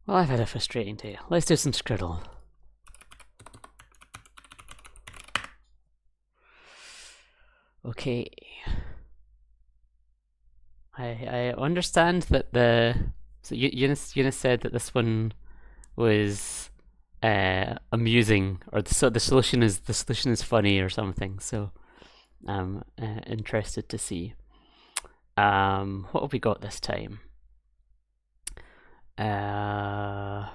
Well, I've had a frustrating day. Let's do some Scriddle. Okay. I understand that Eunice said that this one was amusing, or the solution is funny or something. So I'm interested to see. What have we got this time? I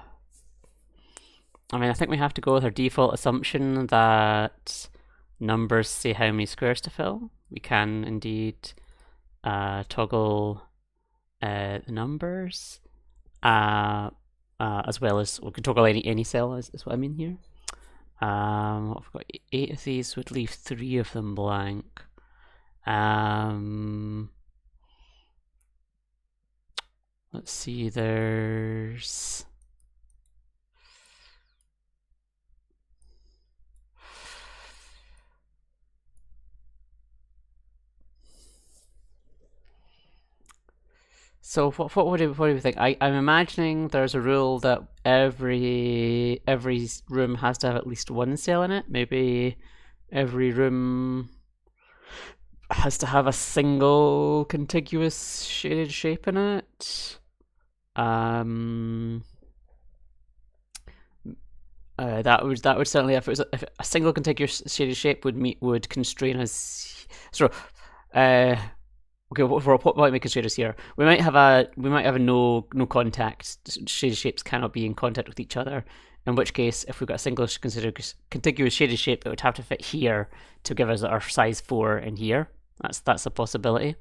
mean, I think we have to go with our default assumption that numbers say how many squares to fill. We can indeed toggle the numbers, as well as we can toggle any cell, is what I mean here. What have we got? 8 of these would leave 3 of them blank. Let's see, there's... So what do we think? I'm imagining there's a rule that every room has to have at least one cell in it. Maybe every room has to have a single contiguous shaded shape in it. That would certainly, if a single contiguous shaded shape would constrain us. So, okay, what might make us shaders here? We might have a no contact. Shaded shapes cannot be in contact with each other. In which case, if we've got a single contiguous shaded shape, it would have to fit here to give us our size 4 in here. That's a possibility.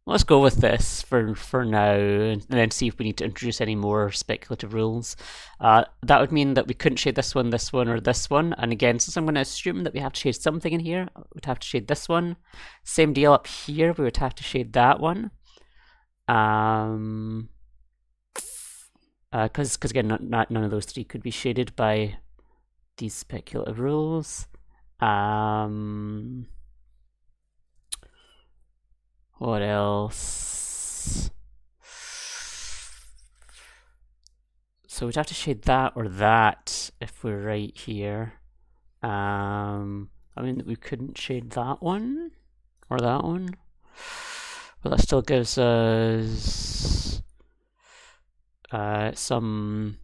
Let's go with this for now, and then see if we need to introduce any more speculative rules. That would mean that we couldn't shade this one, or this one. And again, since I'm going to assume that we have to shade something in here, we'd have to shade this one. Same deal up here, we would have to shade that one. Because again, none of those 3 could be shaded by these speculative rules. What else? So we'd have to shade that or that if we're right here. I mean, we couldn't shade that one or that one, but that still gives us some.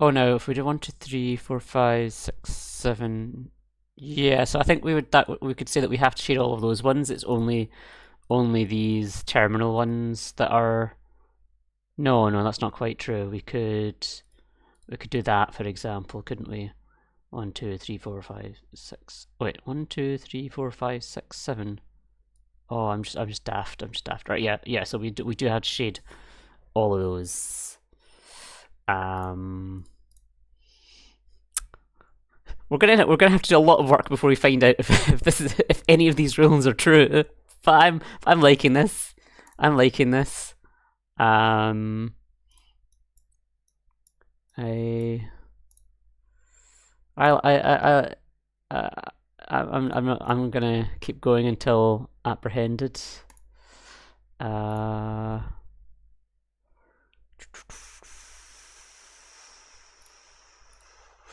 Oh no! If we do 1, 2, 3, 4, 5, 6, 7. Yeah, so I think we could say that we have to shade all of those ones. It's only these terminal ones that are. No, that's not quite true. We could do that, for example, couldn't we? 1, 2, 3, 4, 5, 6. Wait, 1, 2, 3, 4, 5, 6, 7. Oh, I'm just daft. Right, yeah. So we do have to shade all of those. We're gonna have to do a lot of work before we find out if any of these rules are true. But I'm liking this. I'm liking this. I'm gonna keep going until apprehended.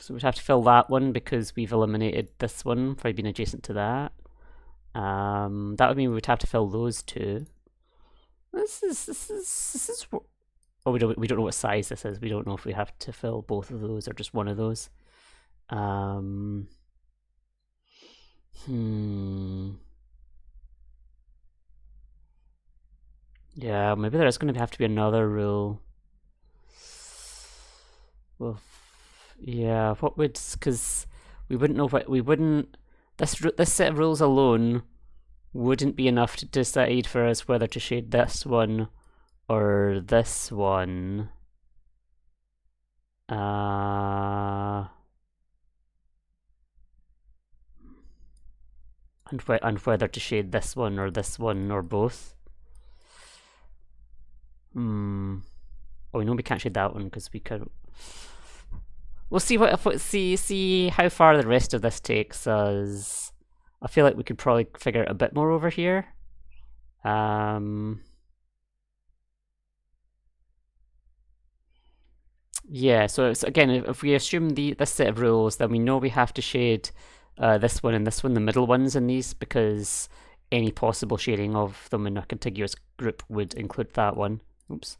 So we'd have to fill that one because we've eliminated this one by being adjacent to that. That would mean we would have to fill those 2. This is. Oh, we don't know what size this is. We don't know if we have to fill both of those or just one of those. Yeah, maybe there is going to have to be another rule. Well, yeah, what would, because we wouldn't know what, this set of rules alone wouldn't be enough to decide for us whether to shade this one or this one. And whether to shade this one or both. Oh, we know we can't shade that one because we could. We'll see see how far the rest of this takes us. I feel like we could probably figure out a bit more over here. Yeah, so it's, again, if we assume this set of rules, then we know we have to shade this one and this one, the middle ones in these, because any possible shading of them in a contiguous group would include that one. Oops.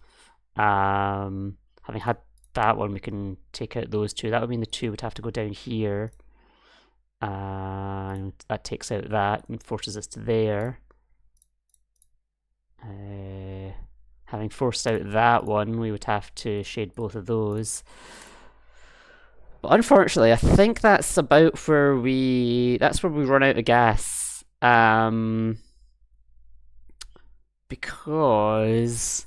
Having had that one, we can take out those two. That would mean the two would have to go down here. And that takes out that and forces us to there. Having forced out that one, we would have to shade both of those. But unfortunately, I think that's about where that's where we run out of gas. Because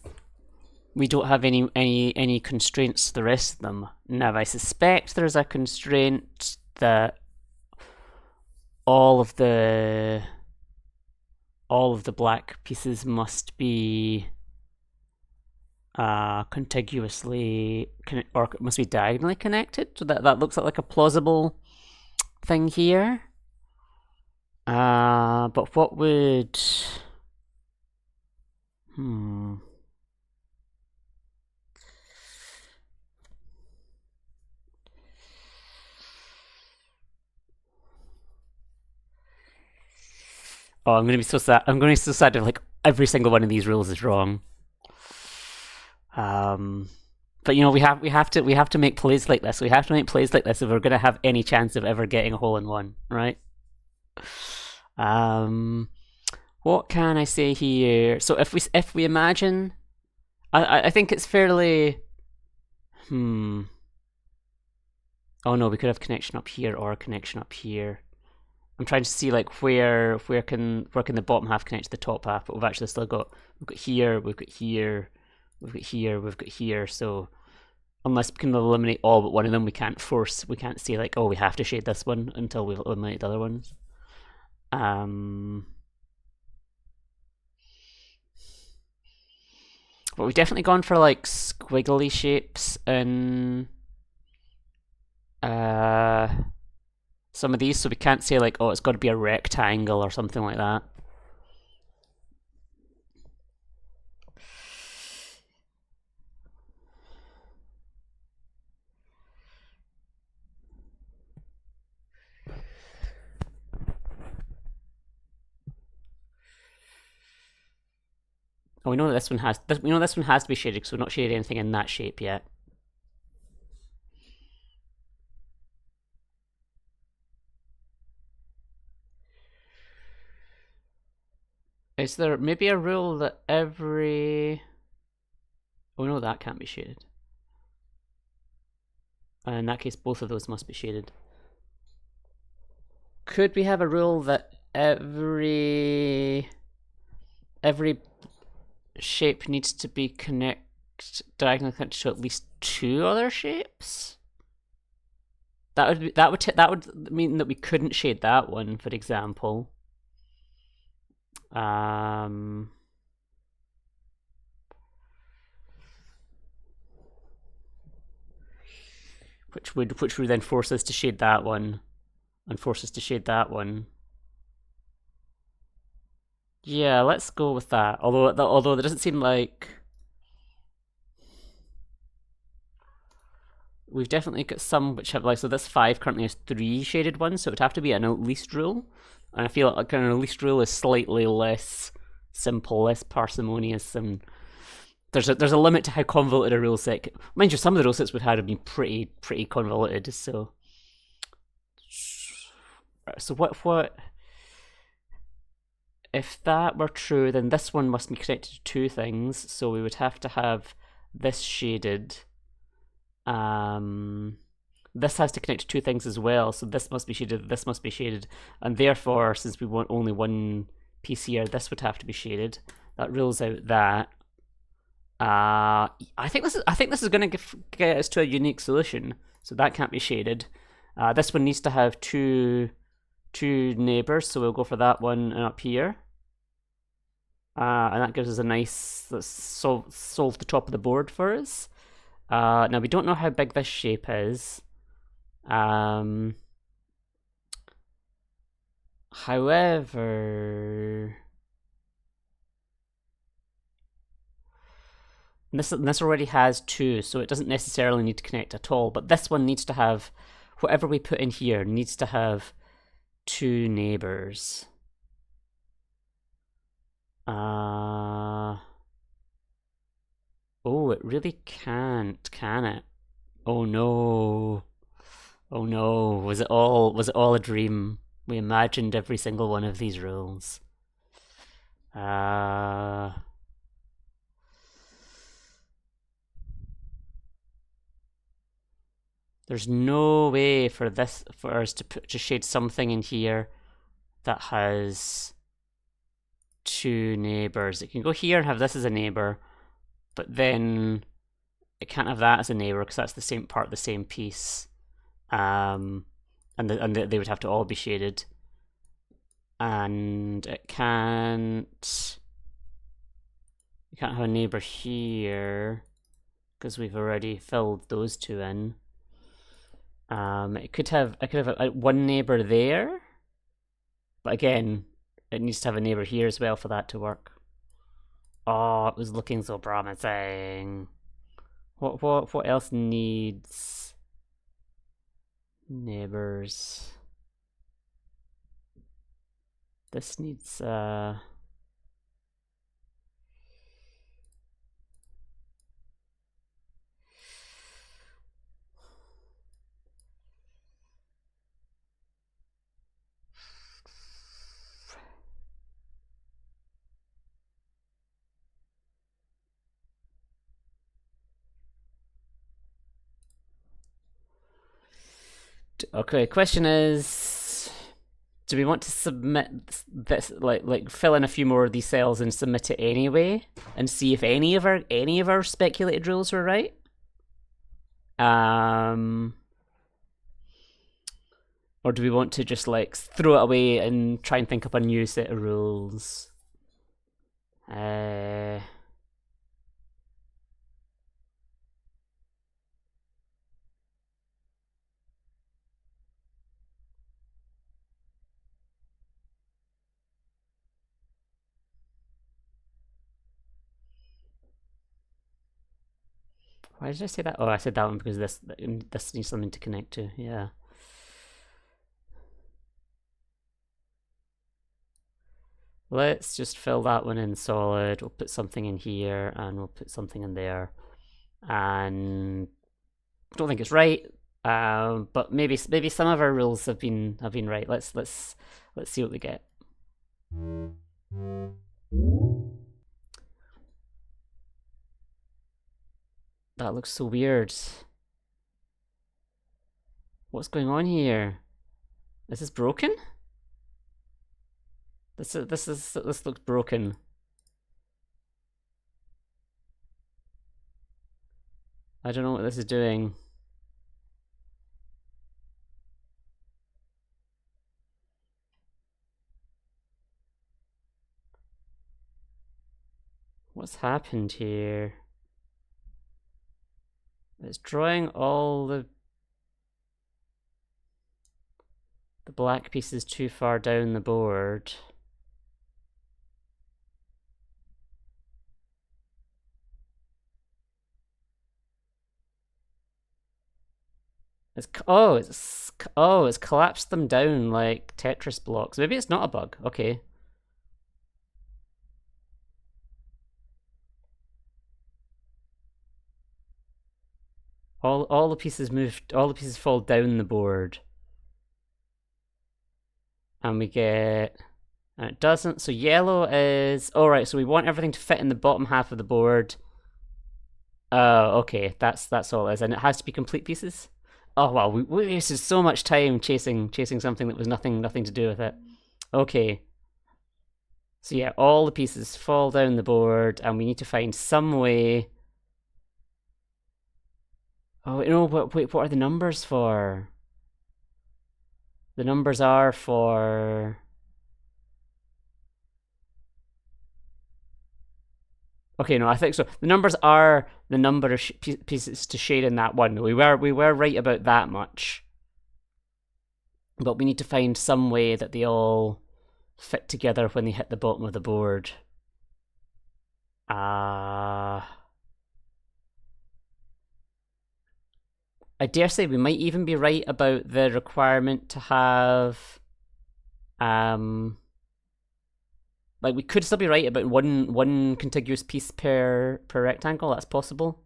we don't have any constraints to the rest of them. Now, I suspect there's a constraint that all of the black pieces must be contiguously or must be diagonally connected. So that looks like a plausible thing here. But what would Oh, I'm gonna be so sad. I'm gonna be so sad if like every single one of these rules is wrong. But you know, we have to make plays like this. We have to make plays like this if we're gonna have any chance of ever getting a hole in one, right? What can I say here? So if we imagine, I think it's fairly. Oh no, we could have connection up here or a connection up here. I'm trying to see like where can the bottom half connect to the top half, but we've actually still got here, we've got here, we've got here, we've got here. So unless we can eliminate all but one of them, we can't say like, oh, we have to shade this one until we've eliminated the other ones. But we've definitely gone for like squiggly shapes and some of these, so we can't say like, oh, it's got to be a rectangle or something like that. Oh, we know that this one has to be shaded because we've not shaded anything in that shape yet. Is there maybe a rule that every... Oh no, that can't be shaded. In that case, both of those must be shaded. Could we have a rule that every shape needs to be diagonally connected to at least two other shapes? That would mean that we couldn't shade that one, for example. Which would then force us to shade that one, and force us to shade that one. Yeah, let's go with that. Although there doesn't seem like we've definitely got some which have like, so this 5 currently has 3 shaded ones, so it would have to be an at least rule. And I feel like an at least rule is slightly less simple, less parsimonious, and there's a limit to how convoluted a rule set. Mind you, some of the rule sets we've had have been pretty convoluted. So what if that were true? Then this one must be connected to 2 things. So we would have to have this shaded. This has to connect to 2 things as well. So this must be shaded. This must be shaded, and therefore, since we want only one piece here, this would have to be shaded. That rules out that. I think this is going to get us to a unique solution. So that can't be shaded. This one needs to have two neighbors, so we'll go for that one up here. And that gives us a nice, let's solve the top of the board for us. Now we don't know how big this shape is. However, And this already has 2, so it doesn't necessarily need to connect at all. But this one needs to have, whatever we put in here needs to have 2 neighbors. Oh, it really can't, can it? Oh no. Oh no. Was it all a dream? We imagined every single one of these rules. There's no way for us to shade something in here that has 2 neighbors. It can go here and have this as a neighbor, but then it can't have that as a neighbor because that's the same part of the same piece. And they would have to all be shaded. And you can't have a neighbor here because we've already filled those 2 in. I could have one neighbor there, but again, it needs to have a neighbor here as well for that to work. Oh, it was looking so promising. What else needs neighbors? This needs okay, question is, do we want to submit this, like fill in a few more of these cells and submit it anyway, and see if any of our speculated rules were right? Or do we want to just like throw it away and try and think up a new set of rules? Why did I say that? Oh, I said that one because this needs something to connect to. Yeah. Let's just fill that one in solid. We'll put something in here and we'll put something in there. And I don't think it's right, but maybe some of our rules have been right. Let's see what we get. That looks so weird. What's going on here? Is this broken? This looks broken. I don't know what this is doing. What's happened here? It's drawing all the black pieces too far down the board. It's collapsed them down like Tetris blocks. Maybe it's not a bug. Okay. All the pieces moved. All the pieces fall down the board, and we get. And it doesn't. So yellow is all right. So we want everything to fit in the bottom half of the board. Oh, okay. That's all it is, and it has to be complete pieces. Oh wow, we wasted so much time chasing something that was nothing to do with it. Okay. So yeah, all the pieces fall down the board, and we need to find some way. Oh, you know what? Wait, what are the numbers for? The numbers are for. Okay, no, I think so. The numbers are the number of pieces to shade in that one. We were right about that much, but we need to find some way that they all fit together when they hit the bottom of the board. I dare say we might even be right about the requirement to have like we could still be right about one contiguous piece per rectangle. That's possible.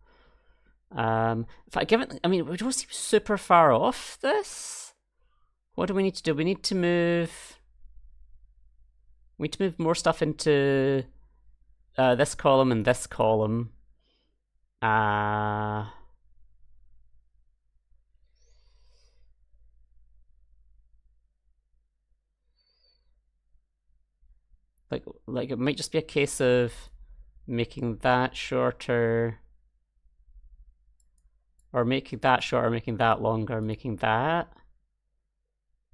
If I give it, I mean, we don't seem super far off this. What do we need to do? We need to move. We need to move more stuff into this column and this column. Like it might just be a case of making that shorter, or making that shorter, making that longer, making that.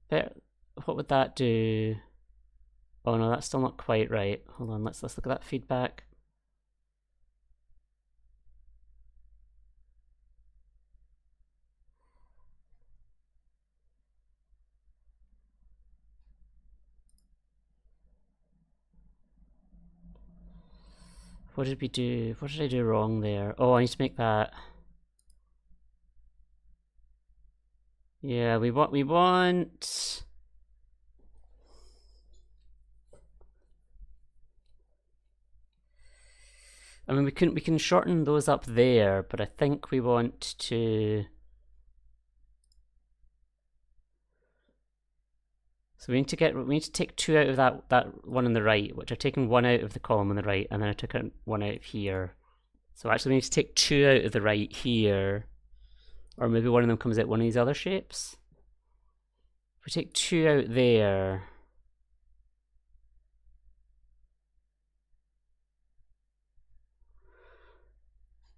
What would that do? Oh no, that's still not quite right. Hold on, let's look at that feedback. What did we do? What did I do wrong there? Oh, I need to make that. Yeah, we want. I mean, we can shorten those up there, but I think we want to. So we need to take two out of that one on the right, which I've taken one out of the column on the right, and then I took one out of here. So actually, we need to take two out of the right here, or maybe one of them comes out one of these other shapes. If we take two out there.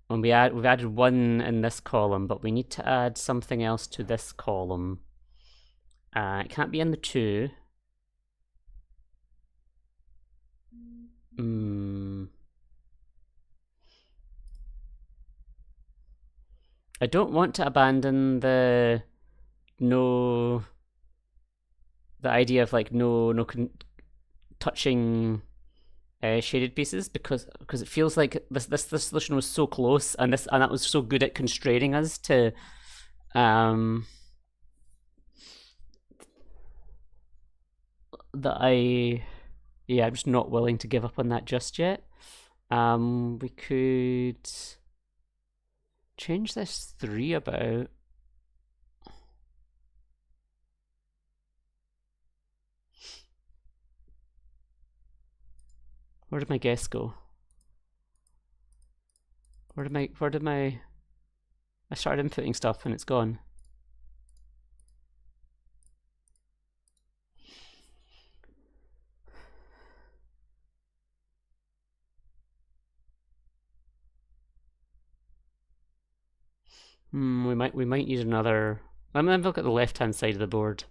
And we've added one in this column, but we need to add something else to this column. It can't be in the two. I don't want to abandon the idea of like no touching shaded pieces because it feels like this solution was so close and that was so good at constraining us to that I'm just not willing to give up on that just yet. We could change this 3 about. Where did my guess go? Where did my I started inputting stuff and it's gone. We might need another. I'm gonna look at the left-hand side of the board.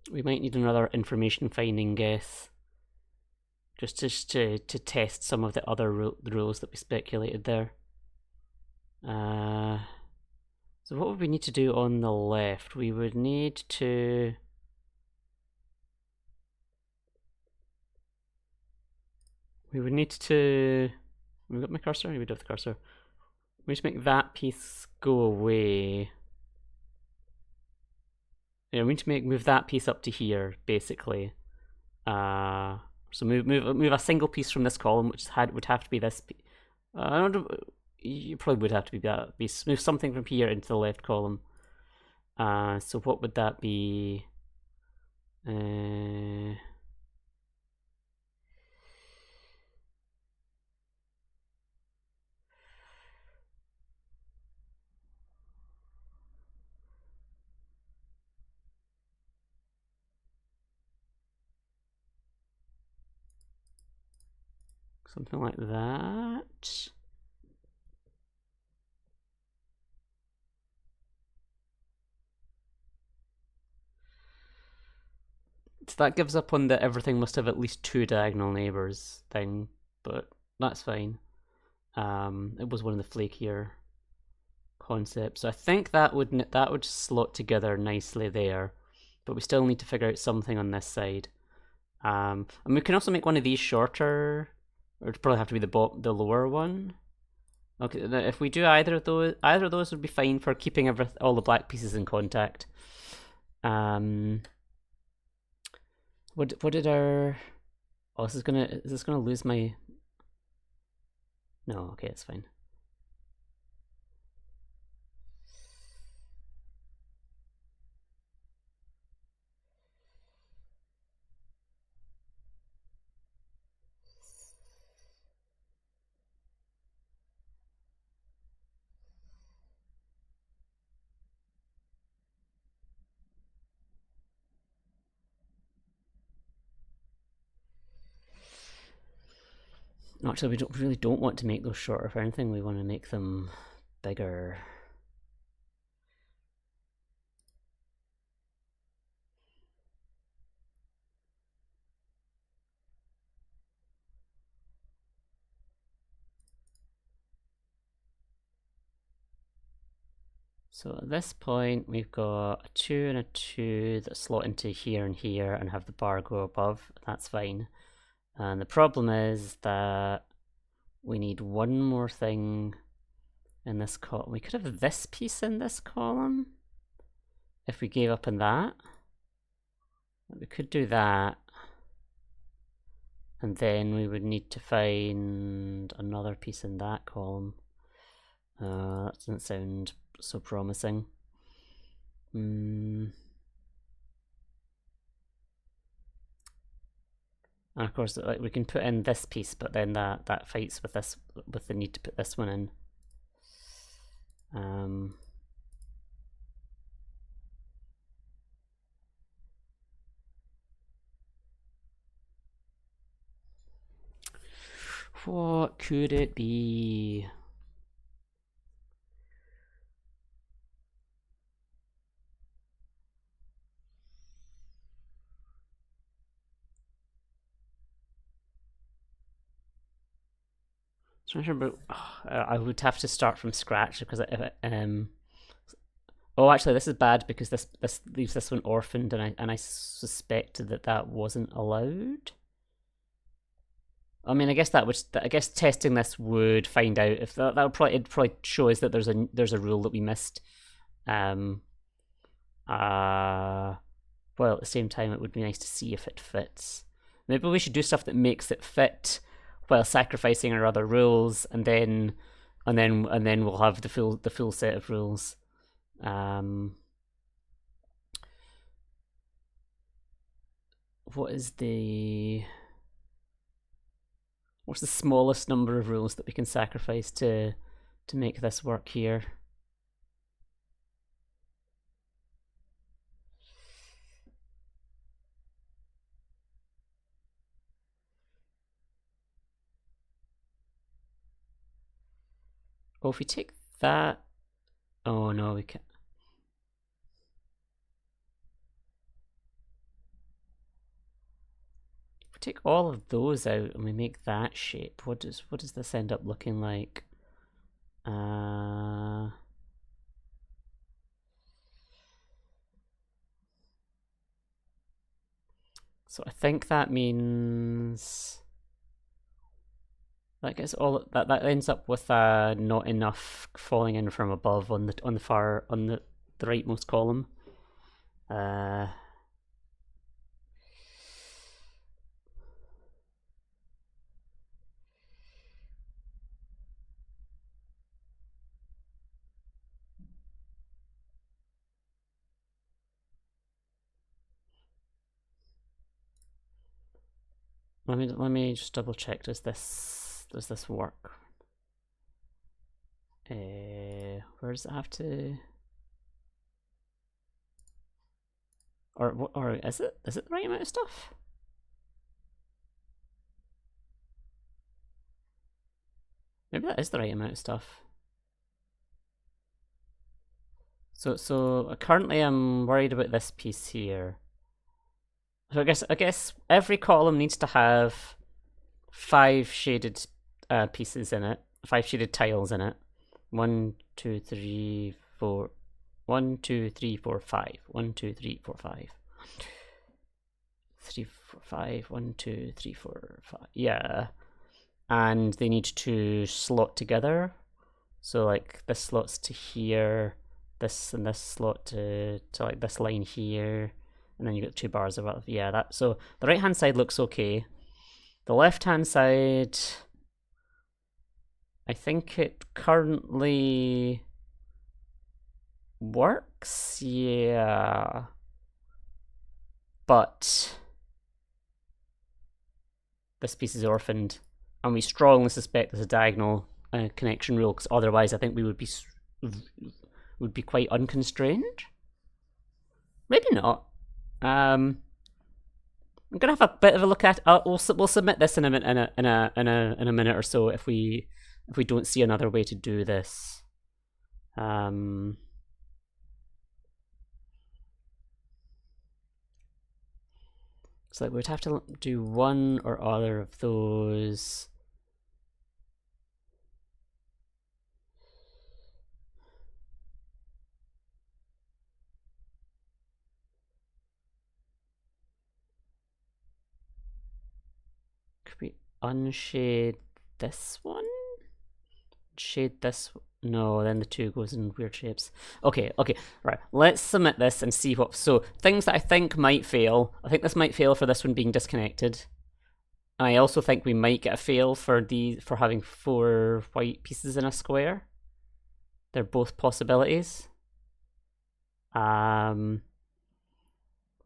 We might need another information finding guess. Just to test some of the other rules that we speculated there. So what would we need to do on the left? We would need to. We would need to. Have we got my cursor? We do have the cursor. We need to make that piece go away. Yeah, we need to move that piece up to here, basically. So move a single piece from this column, which would have to be this. I don't know. You probably would have to be that. Move something from here into the left column. So what would that be? Something like that. So that gives up on the everything must have at least 2 diagonal neighbors thing, but that's fine. It was one of the flakier concepts. So I think that would slot together nicely there, but we still need to figure out something on this side. And we can also make one of these shorter, or it'd probably have to be the lower one. Okay, now if we do either of those would be fine for keeping all the black pieces in contact. What did our... Oh, is this gonna lose my... No, okay, it's fine. Actually, we really don't want to make those shorter. If anything, we want to make them bigger. So at this point, we've got a 2 and a 2 that slot into here and here and have the bar go above. That's fine. And the problem is that we need one more thing in this column. We could have this piece in this column if we gave up on that. We could do that. And then we would need to find another piece in that column. That doesn't sound so promising. And of course, like, we can put in this piece, but then that fights with this, with the need to put this one in. What could it be? I'm not sure, but I would have to start from scratch because oh, actually, this is bad because this leaves this one orphaned, and I suspected that wasn't allowed. I mean, I guess testing this would find out if that would probably show us that there's a rule that we missed. Well, at the same time, it would be nice to see if it fits. Maybe we should do stuff that makes it fit while sacrificing our other rules, and then we'll have the full set of rules. What's the smallest number of rules that we can sacrifice to make this work here? Oh, if we take that... Oh no, we can't. If we take all of those out and we make that shape, what does this end up looking like? So I think that means... That gets all that ends up with not enough falling in from above on the rightmost column. Let me just double check. Does this work? Where does it have to? Or is it the right amount of stuff? Maybe that is the right amount of stuff. So currently I'm worried about this piece here. So I guess every column needs to have 5 shaded pieces in it, 5 shaded tiles in it. 1, 2, 3, 4. 1, 2, 3, 4, 5. 1, 2, 3, 4, 5. 3, 4, 5. 1, 2, 3, 4, 5. Yeah. And they need to slot together. So like this slot's to here, this and this slot to like this line here, and then you got 2 bars of yeah, that. So the right hand side looks okay. The left hand side, I think it currently works, yeah, but this piece is orphaned, and we strongly suspect there's a diagonal connection rule, because otherwise I think we would be quite unconstrained. Maybe not. I'm gonna have a bit of a look at. We'll submit this in a minute or so if we don't see another way to do this. So we'd have to do one or other of those. Could we unshade this one? Shade this. No, then the 2 goes in weird shapes. Okay, right. Let's submit this and see what. So things that I think might fail. I think this might fail for this one being disconnected. I also think we might get a fail for having 4 white pieces in a square. They're both possibilities. But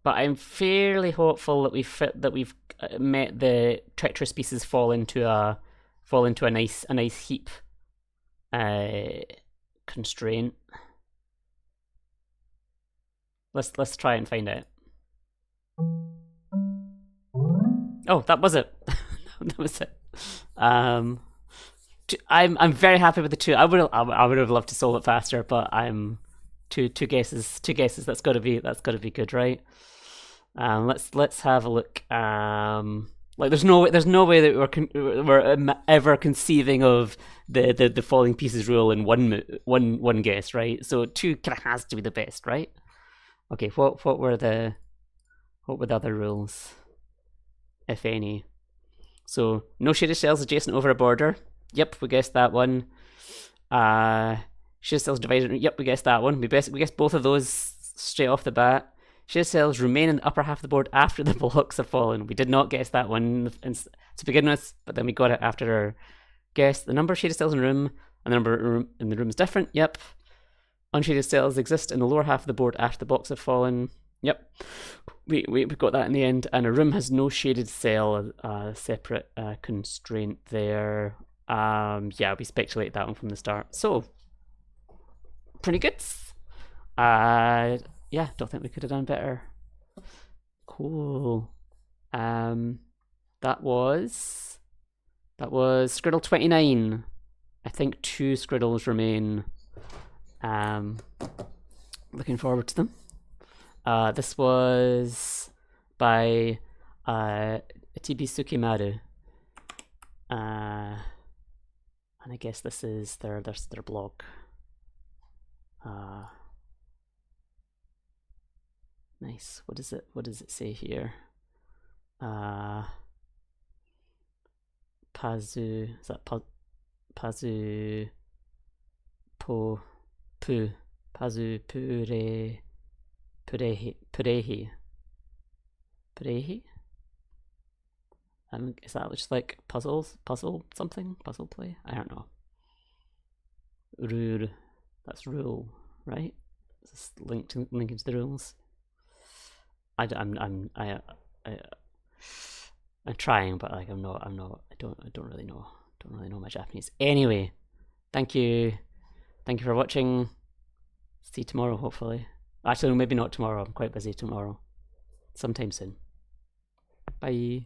I'm fairly hopeful that we've met the treacherous pieces fall into a nice heap constraint. Let's try and find out. Oh, that was it. That was it. I'm very happy with the 2. I would have loved to solve it faster, but I'm two guesses. That's got to be good, right? Let's have a look. Like there's no way that we're ever conceiving of the falling pieces rule in one guess, right? So 2 kind of has to be the best, right? Okay, what were the other rules, if any? So no shaded cells adjacent over a border. Yep, we guessed that one. Shaded cells divided. Yep, we guessed that one. We guessed both of those straight off the bat. Shaded cells remain in the upper half of the board after the blocks have fallen. We did not guess that one to begin with, but then we got it after our guess. The number of shaded cells in the room and the number in the room is different. Yep. Unshaded cells exist in the lower half of the board after the blocks have fallen. Yep. We got that in the end. And a room has no shaded cell, separate constraint there. Yeah, we speculated that one from the start. So, pretty good. Yeah, don't think we could have done better. Cool. That was Scriddle 29. I think 2 Scriddles remain. Looking forward to them. This was by Atibi Sukimaru. And I guess this is their blog. Nice. What does it say here? Pazu, is that Pazu po pu Pazu purehi. Is that just like puzzle play? I don't know. Rule, that's rule, right? Is this linking to the rules? I'm trying, but like I don't really know my Japanese. Anyway, thank you for watching. See you tomorrow, hopefully. Actually, maybe not tomorrow. I'm quite busy tomorrow. Sometime soon. Bye.